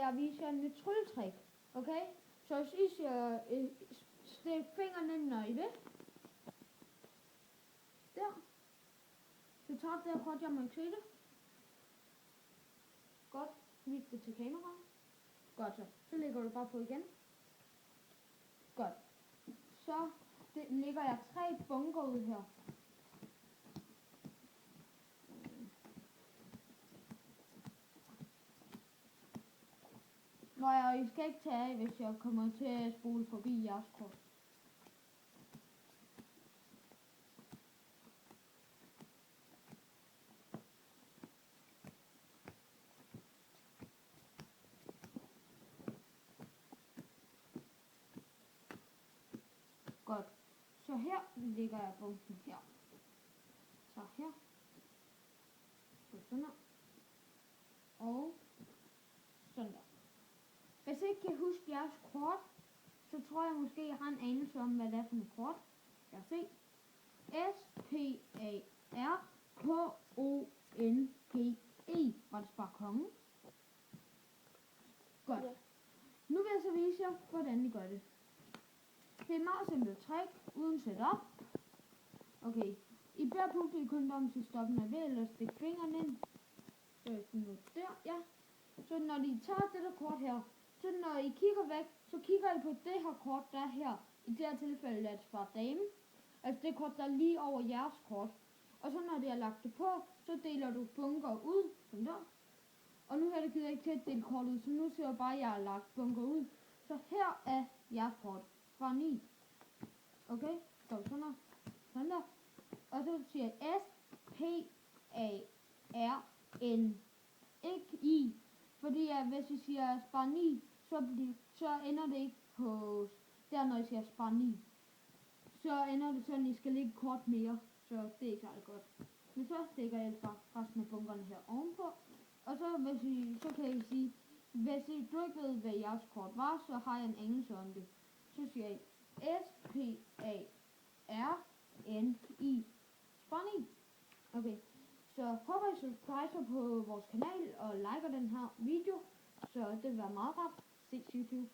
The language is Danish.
jeg vise jer et nyt trylletrik. Okay? Så hvis I siger, stik fingrene, når I vil. Der. Så tager det her kort, jeg må ikke se det. Godt. Vis det til kameraet. Godt så. Så lægger du bare på igen. Godt. Så lægger jeg 3 bunker ud her. Nå, I skal ikke tage af, hvis jeg kommer til at spole forbi jeres kort. Godt. Så her lægger jeg bunken her. Så her. Så sådan her. Og sådan der. Hvis I ikke kan huske jeres kort, så tror jeg måske, jeg har en anelse om, hvad det er for et kort. Jeg se. S-P-A-R-K-O-N-G-E. Var det bare kongen? Godt. Ja. Nu vil jeg så vise jer, hvordan I gør det. Det er et meget simpelt trick, uden setup. Okay. I beder publikum om til stoppen af ved, eller stikke fingrene ind. Nu der, ja. Så når I tager det der kort her, så når I kigger væk, så kigger I på det her kort, der er her. I det her tilfælde er det fra dame. Altså det kort, der er lige over jeres kort. Og så når det er lagt det på, så deler du bunker ud, som der. Og nu her det gider jeg ikke til at dele kort ud, så nu ser jeg bare, at jeg har lagt bunker ud. Så her er jeres kort fra 9. Okay, så sådan der. Sådan der. Og så siger jeg S-P-A-R-N. Ikke I. Fordi hvis I siger Spani, så ender det ikke på der, når I siger Spani. Så ender det sådan, at I skal lægge kort mere. Så det er ikke særlig godt. Men så stikker jeg bare resten af bunkerne her ovenpå. Og så, så kan I sige, hvis du ikke ved, hvad jeres kort var, så har jeg en anelse om det. Så siger jeg S-P-A-R-N-I. Spani. Okay. Så håber I subscriber på vores kanal og liker den her video. Så det vil være meget rart. Ses YouTube.